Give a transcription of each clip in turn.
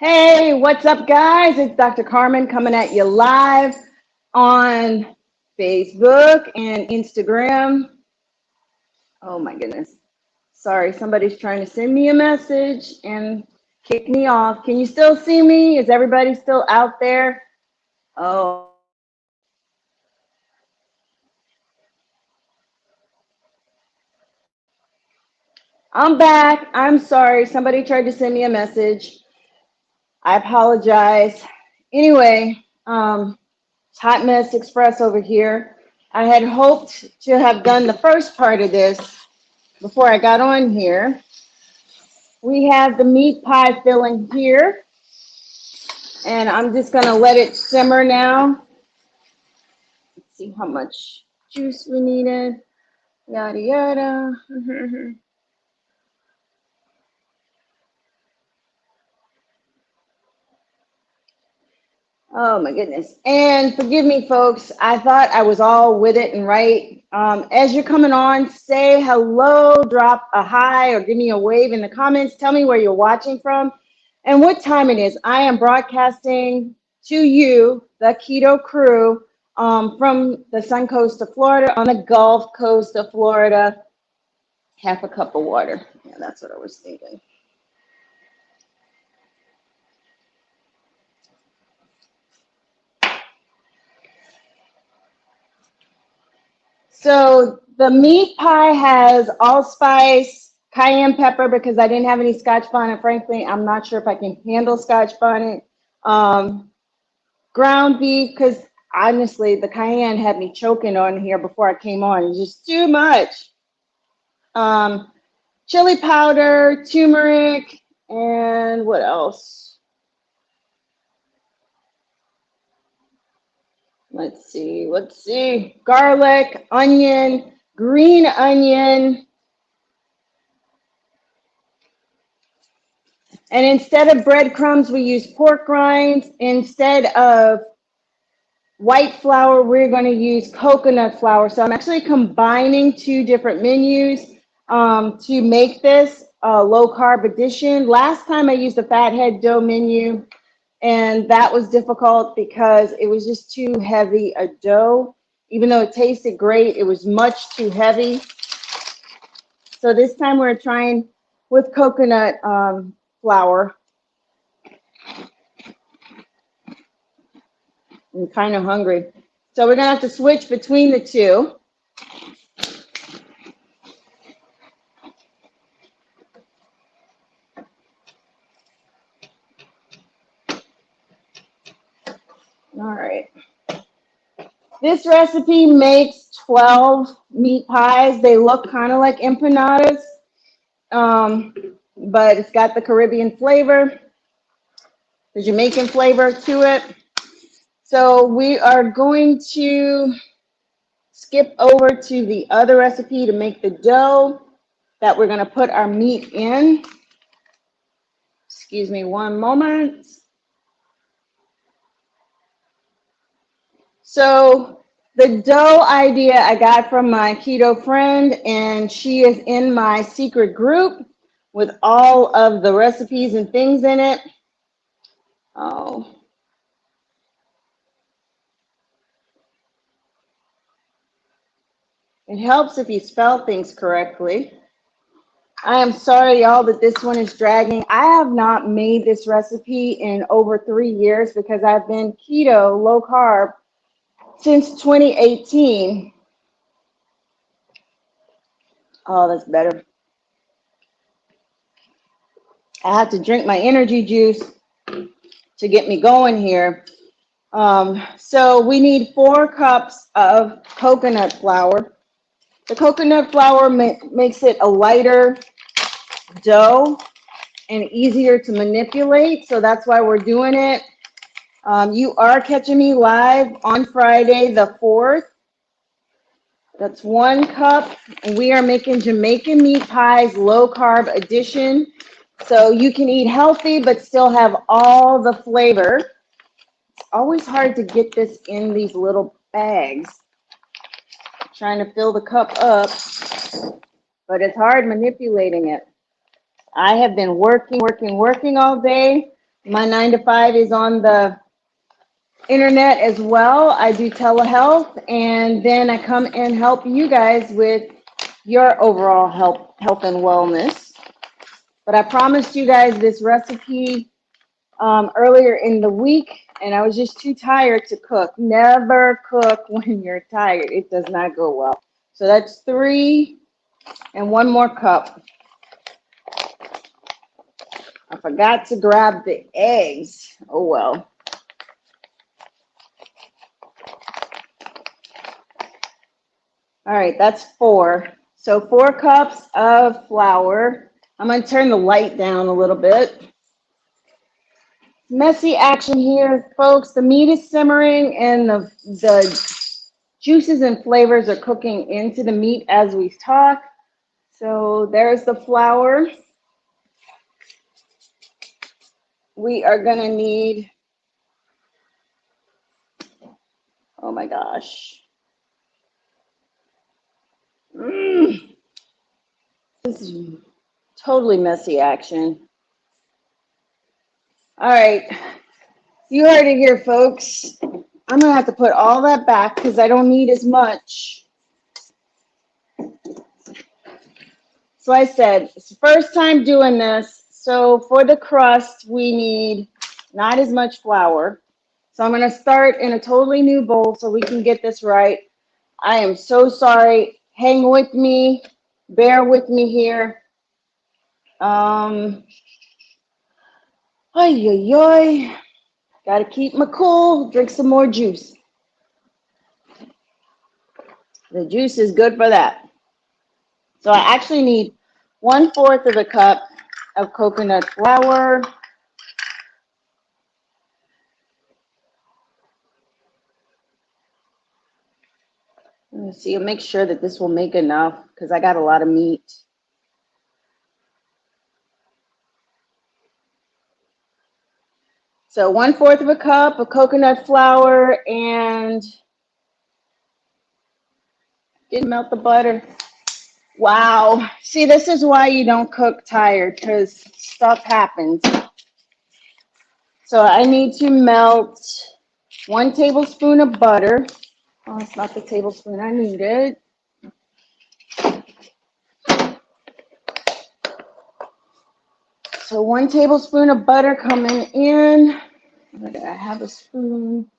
Hey, what's up, guys? It's Dr. Carmen coming at you live on Facebook and Instagram. Oh my goodness. Sorry, somebody's trying to send me a message and kick me off. Can you still see me? Is everybody still out there? Oh, I'm back. I'm sorry. Somebody tried to send me a message. I apologize. Anyway, it's Hot Mess Express over here. I had hoped to have done the first part of this before I got on here. We have the meat pie filling here, and I'm just going to let it simmer now. Let's see how much juice we needed. Yada, yada. Oh my goodness. And forgive me, folks. I thought I was all with it and right. As you're coming on, say hello, drop a hi, or give me a wave in the comments. Tell me where you're watching from and what time it is. I am broadcasting to you, the Keto Crew, from the Sun Coast of Florida on the Gulf Coast of Florida. Half a cup of water. Yeah, that's what I was thinking. So the meat pie has allspice, cayenne pepper, because I didn't have any Scotch bonnet. Frankly, I'm not sure if I can handle Scotch bonnet. Ground beef, because honestly, the cayenne had me choking on here before I came on. It's just too much. Chili powder, turmeric, and what else? Let's see. Garlic, onion, green onion. And instead of breadcrumbs, we use pork rinds. Instead of white flour, we're going to use coconut flour. So I'm actually combining two different menus to make this a low carb edition. Last time I used the fathead dough menu, and that was difficult because it was just too heavy a dough. Even though it tasted great, it was much too heavy. So this time we're trying with coconut flour. I'm kind of hungry. So we're going to have to switch between the two. All right. This recipe makes 12 meat pies. They look kind of like empanadas, but it's got the Caribbean flavor, the Jamaican flavor to it. So we are going to skip over to the other recipe to make the dough that we're going to put our meat in. Excuse me one moment. So the dough idea I got from my keto friend, and she is in my secret group with all of the recipes and things in it. Oh. It helps if you spell things correctly. I am sorry, y'all, that this one is dragging. I have not made this recipe in over 3 years because I've been keto, low carb, since 2018. Oh, that's better. I have to drink my energy juice to get me going here. So we need 4 cups of coconut flour. The coconut flour makes it a lighter dough and easier to manipulate, so that's why we're doing it. You are catching me live on Friday the 4th. That's 1 cup, and we are making Jamaican meat pies, low carb edition. So you can eat healthy but still have all the flavor. It's always hard to get this in these little bags. Trying to fill the cup up, but it's hard manipulating it. I have been working all day My 9 to 5 is on the internet as well. I do telehealth, and then I come and help you guys with your overall health and wellness. But I promised you guys this recipe earlier in the week, and I was just too tired to cook. Never cook when you're tired. It does not go well. So that's 3 and 1 more cup. I forgot to grab the eggs. Oh well. All right, that's 4. So 4 cups of flour. I'm going to turn the light down a little bit. Messy action here, folks. The meat is simmering and the juices and flavors are cooking into the meat as we talk. So there's the flour. We are going to need, oh my gosh. This is totally messy action. All right. You heard it here, folks. I'm going to have to put all that back because I don't need as much. So I said, it's the first time doing this. So for the crust, we need not as much flour. So I'm going to start in a totally new bowl so we can get this right. I am so sorry. Hang with me. Bear with me here. Oy, oy, oy. Got to keep my cool. Drink some more juice. The juice is good for that. So I actually need 1/4 of a cup of coconut flour. Let me see. I'll make sure that this will make enough because I got a lot of meat. So 1/4 of a cup of coconut flour, and didn't melt the butter. Wow. See, this is why you don't cook tired, because stuff happens. So I need to melt 1 tablespoon of butter. Oh, it's not the tablespoon I needed. So 1 tablespoon of butter coming in. Where do I have a spoon?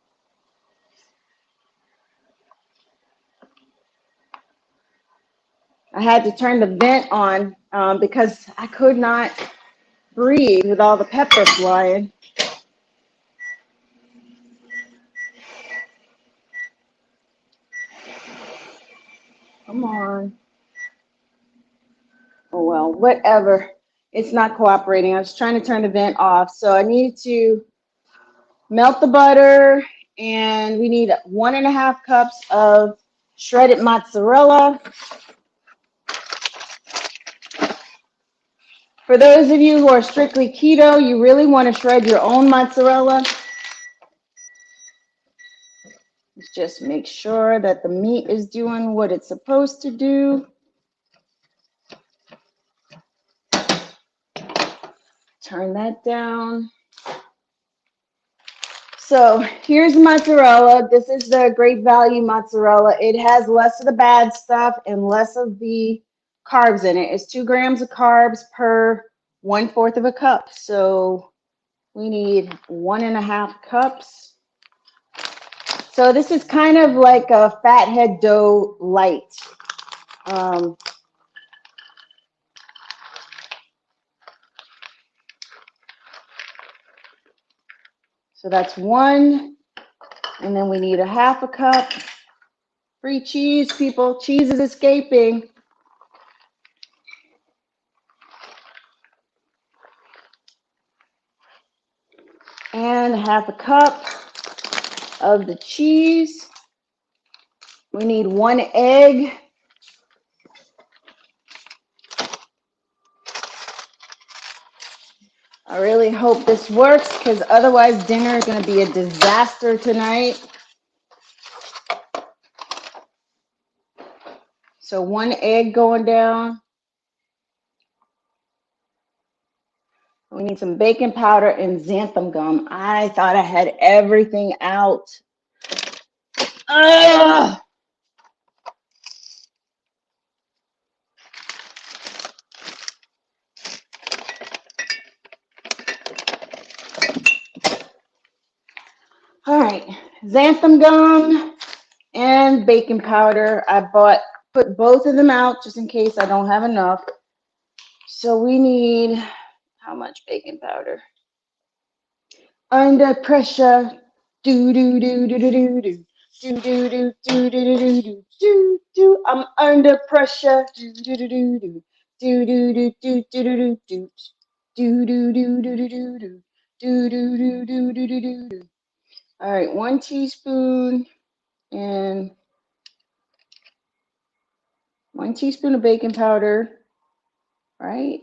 I had to turn the vent on because I could not breathe with all the pepper flying. Come on. Oh, well, whatever. It's not cooperating. I was trying to turn the vent off. So I need to melt the butter, and we need 1.5 cups of shredded mozzarella. For those of you who are strictly keto, you really want to shred your own mozzarella. Let's just make sure that the meat is doing what it's supposed to do. Turn that down. So here's mozzarella. This is the Great Value mozzarella. It has less of the bad stuff and less of the carbs in it. It's 2 grams of carbs per 1/4 of a cup. So we need 1.5 cups. So this is kind of like a fathead dough light. So that's 1, and then we need 1/2 cup. Free cheese, people. Cheese is escaping. And 1/2 cup of the cheese. We need 1 egg. I really hope this works because otherwise dinner is going to be a disaster tonight. So 1 egg going down. We need some baking powder and xanthan gum. I thought I had everything out. Ugh! All right, xanthan gum and baking powder. I put both of them out just in case I don't have enough. So we need, how much baking powder? Under pressure. Do do do do do do do. Do do do do do do do do do. I'm under pressure. Do do do do do. Do do do do do do do. Do do do do do do do. Do do do do do do do do. All right, 1 teaspoon and 1 teaspoon of baking powder. Right.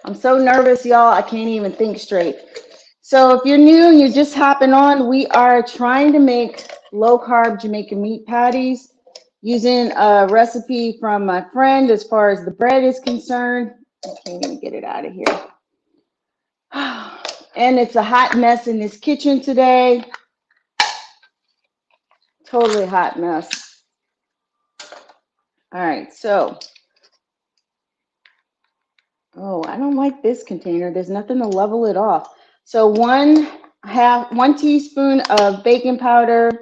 I'm so nervous, y'all. I can't even think straight. So if you're new and you're just hopping on, we are trying to make low carb Jamaican meat patties using a recipe from my friend as far as the bread is concerned. I can't even get it out of here. And it's a hot mess in this kitchen today. Totally hot mess. All right, so, oh, I don't like this container. There's nothing to level it off. So 1 teaspoon of baking powder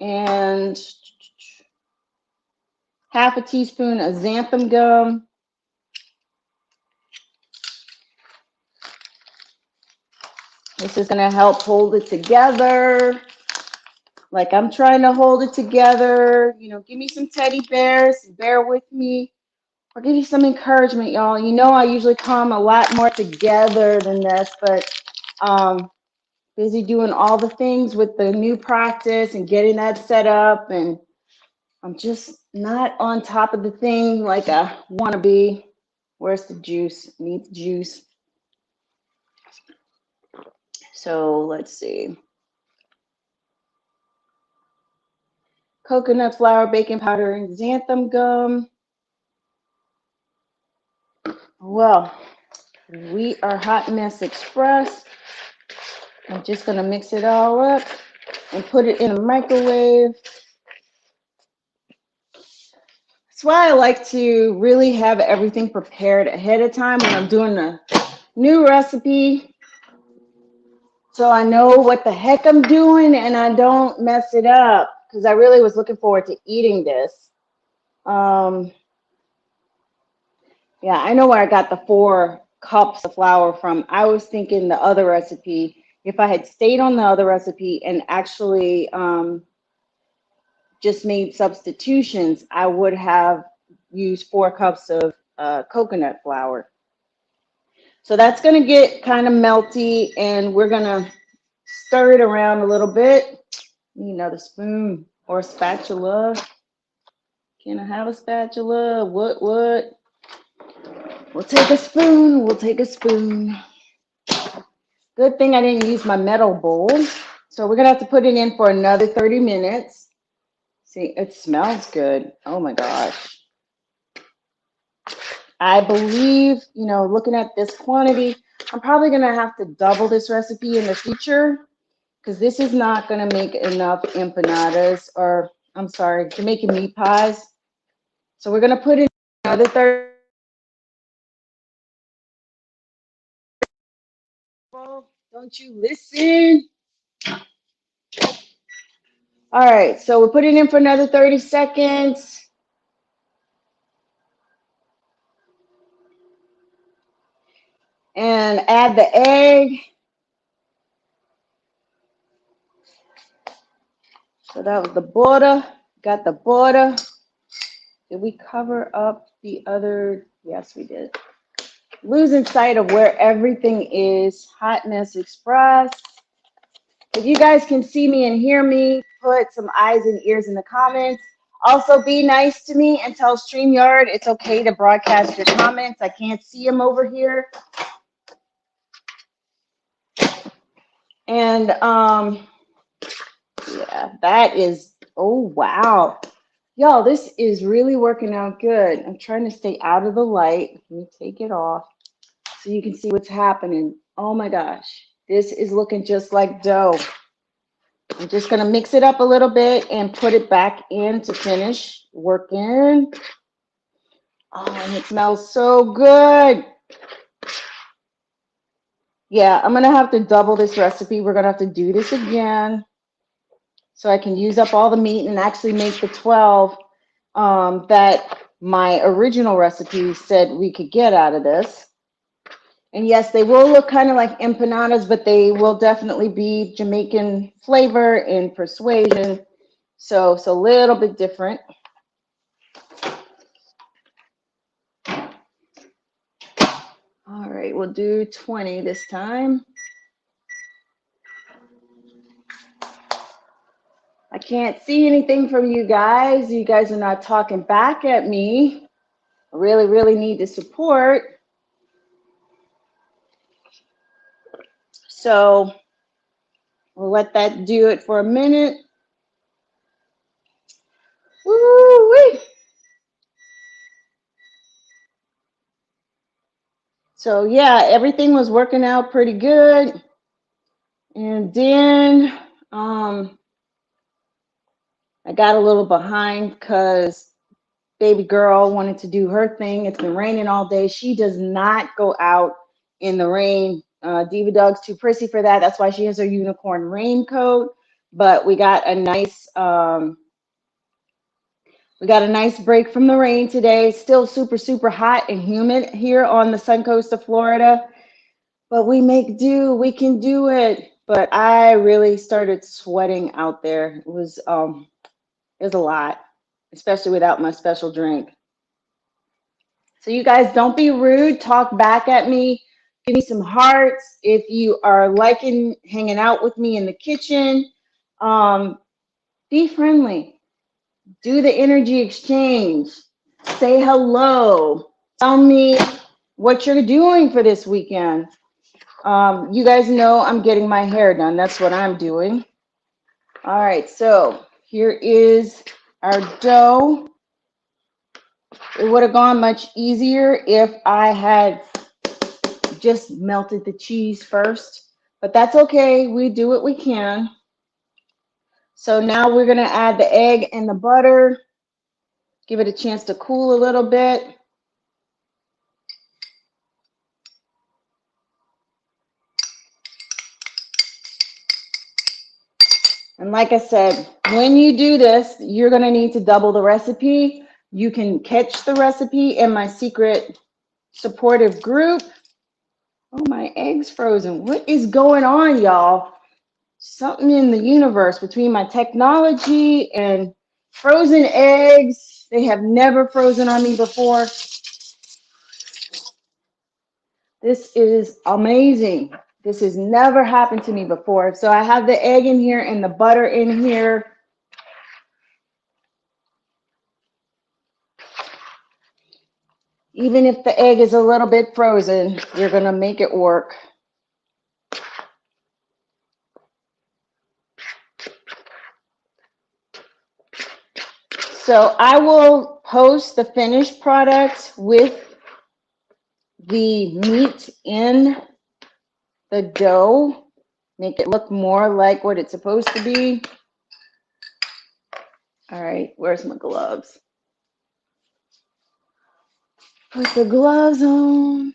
and half a teaspoon of xanthan gum. This is going to help hold it together. Like I'm trying to hold it together. You know, give me some teddy bears, bear with me, or give you some encouragement, y'all. You know, I usually come a lot more together than this, but busy doing all the things with the new practice and getting that set up, and I'm just not on top of the thing like I want to be. Where's the juice? Need the juice. So let's see. Coconut flour, baking powder, and xanthan gum. Well, we are Hot Mess Express. I'm just going to mix it all up and put it in a microwave. That's why I like to really have everything prepared ahead of time when I'm doing a new recipe, so I know what the heck I'm doing and I don't mess it up, because I really was looking forward to eating this. Yeah, I know where I got the 4 cups of flour from. I was thinking the other recipe, if I had stayed on the other recipe and actually just made substitutions, I would have used 4 cups of coconut flour. So that's going to get kind of melty, and we're going to stir it around a little bit. Need another spoon or a spatula. Can I have a spatula? What? We'll take a spoon. We'll take a spoon. Good thing I didn't use my metal bowl. So we're going to have to put it in for another 30 minutes. See, it smells good. Oh my gosh. I believe, you know, looking at this quantity, I'm probably going to have to double this recipe in the future, because this is not going to make enough empanadas, or I'm sorry, Jamaican meat pies. So we're going to put in another 30. Don't you listen? All right, so we'll put it in for another 30 seconds. And add the egg. So that was the border. Got the border. Did we cover up the other? Yes, we did. Losing sight of where everything is. Hot Mess Express. If you guys can see me and hear me, put some eyes and ears in the comments. Also, be nice to me and tell StreamYard it's okay to broadcast your comments. I can't see them over here. And yeah, that is, oh wow. Y'all, this is really working out good. I'm trying to stay out of the light. Let me take it off. so you can see what's happening. Oh my gosh, this is looking just like dough. I'm just going to mix it up a little bit and put it back in to finish working. Oh, and it smells so good. Yeah, I'm going to have to double this recipe. We're going to have to do this again so I can use up all the meat and actually make the 12 that my original recipe said we could get out of this. And yes, they will look kind of like empanadas, but they will definitely be Jamaican flavor and persuasion. So it's a little bit different. All right, we'll do 20 this time. I can't see anything from you guys. You guys are not talking back at me. I really, really need the support. So we'll let that do it for a minute. Woo-wee. So yeah, everything was working out pretty good. And then I got a little behind because baby girl wanted to do her thing. It's been raining all day. She does not go out in the rain. Diva Dog's too prissy for that. That's why she has her unicorn raincoat. But we got a nice break from the rain today. It's still super, super hot and humid here on the sun coast of Florida. But we make do. We can do it. But I really started sweating out there. It was a lot, especially without my special drink. So you guys don't be rude. Talk back at me. Give me some hearts. If you are liking hanging out with me in the kitchen, be friendly. Do the energy exchange. Say hello. Tell me what you're doing for this weekend. You guys know I'm getting my hair done. That's what I'm doing. All right, so here is our dough. It would have gone much easier if I had just melted the cheese first, but that's okay. We do what we can. So now we're going to add the egg and the butter. Give it a chance to cool a little bit. And like I said, when you do this, you're going to need to double the recipe. You can catch the recipe in my secret supportive group. Oh, my egg's frozen. What is going on, y'all? Something in the universe between my technology and frozen eggs. They have never frozen on me before. This is amazing. This has never happened to me before. So I have the egg in here and the butter in here. Even if the egg is a little bit frozen, you're going to make it work. So I will post the finished product with the meat in the dough. Make it look more like what it's supposed to be. All right, where's my gloves? Put the gloves on.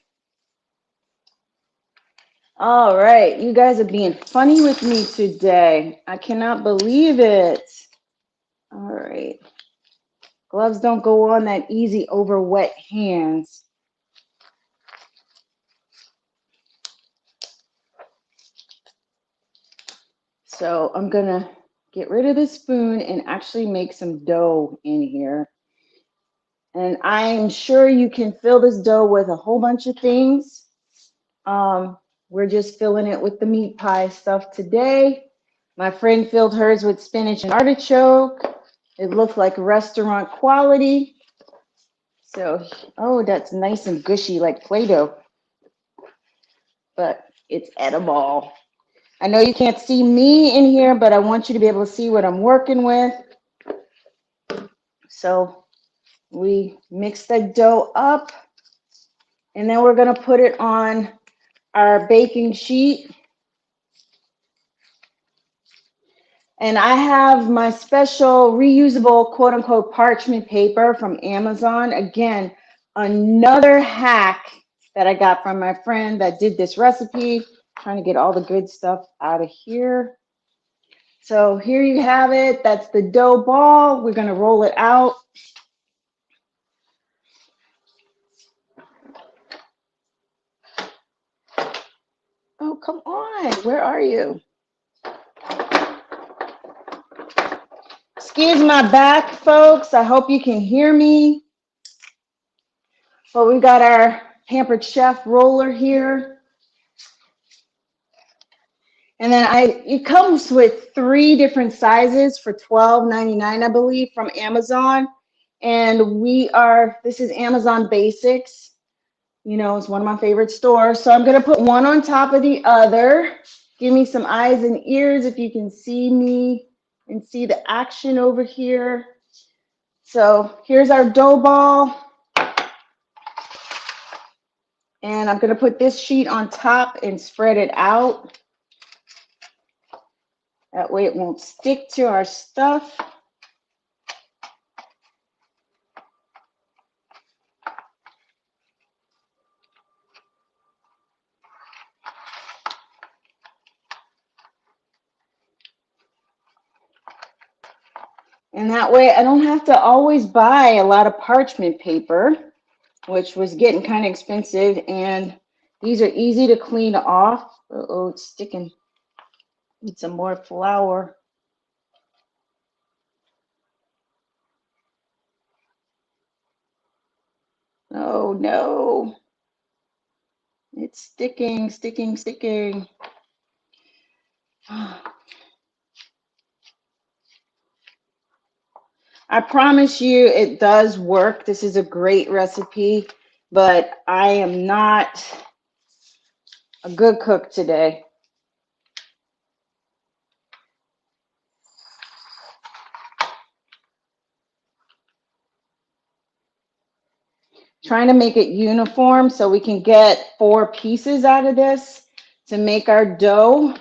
All right, you guys are being funny with me today. I cannot believe it. All right. Gloves don't go on that easy over wet hands. So I'm going to get rid of the spoon and actually make some dough in here. And I'm sure you can fill this dough with a whole bunch of things. We're just filling it with the meat pie stuff today. My friend filled hers with spinach and artichoke. It looked like restaurant quality. So, oh, that's nice and gushy like Play-Doh. But it's edible. I know you can't see me in here, but I want you to be able to see what I'm working with. So we mix the dough up. And then we're going to put it on our baking sheet. And I have my special reusable quote unquote parchment paper from Amazon. Again, another hack that I got from my friend that did this recipe. Trying to get all the good stuff out of here. So here you have it. That's the dough ball. We're going to roll it out. Oh, come on. Where are you? Excuse my back, folks. I hope you can hear me. But we've got our Pampered Chef roller here. And then it comes with 3 different sizes for $12.99, I believe, from Amazon. And this is Amazon Basics. You know, it's one of my favorite stores. So I'm going to put one on top of the other. Give me some eyes and ears if you can see me and see the action over here. So here's our dough ball. And I'm going to put this sheet on top and spread it out. That way it won't stick to our stuff. And that way I don't have to always buy a lot of parchment paper, which was getting kind of expensive. And these are easy to clean off. Uh-oh, it's sticking. Need some more flour. Oh no. It's sticking, sticking, sticking. I promise you it does work. This is a great recipe, but I am not a good cook today. Trying to make it uniform so we can get 4 pieces out of this to make our dough.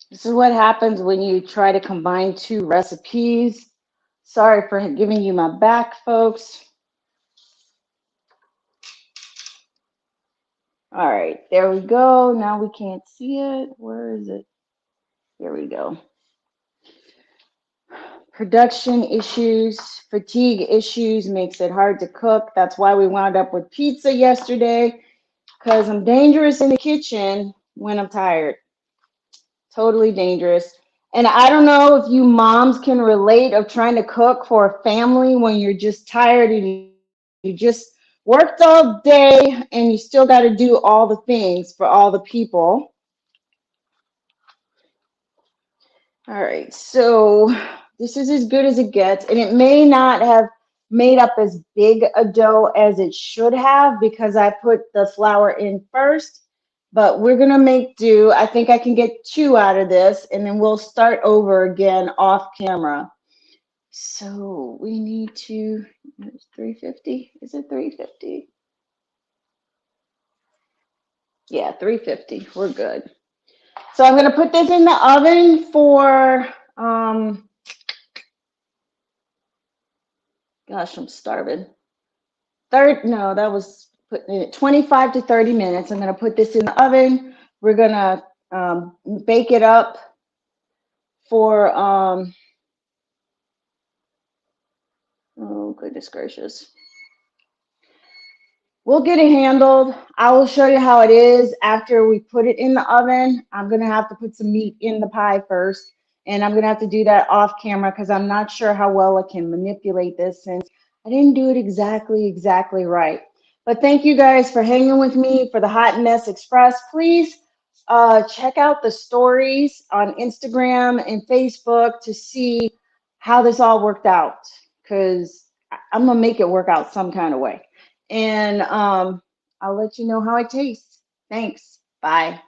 This is what happens when you try to combine 2 recipes. Sorry for giving you my back, folks. All right, there we go. Now we can't see it. Where is it? Here we go. Production issues, fatigue issues makes it hard to cook. That's why we wound up with pizza yesterday, because I'm dangerous in the kitchen when I'm tired. Totally dangerous. And I don't know if you moms can relate of trying to cook for a family when you're just tired and you just worked all day and you still got to do all the things for all the people. All right, so this is as good as it gets, and it may not have made up as big a dough as it should have because I put the flour in first, but we're gonna make do. I think I can get 2 out of this, and then we'll start over again off camera. So we need to, 350, is it 350? Yeah, 350, we're good. So I'm gonna put this in the oven for, gosh, I'm starving. No, that was putting it 25 to 30 minutes. I'm going to put this in the oven. We're going to bake it up for, oh, goodness gracious. We'll get it handled. I will show you how it is after we put it in the oven. I'm going to have to put some meat in the pie first, and I'm going to have to do that off camera because I'm not sure how well I can manipulate this since I didn't do it exactly right. But thank you guys for hanging with me for the Hot Mess Express. Please check out the stories on Instagram and Facebook to see how this all worked out, because I'm gonna make it work out some kind of way. And I'll let you know how it tastes. Thanks. Bye.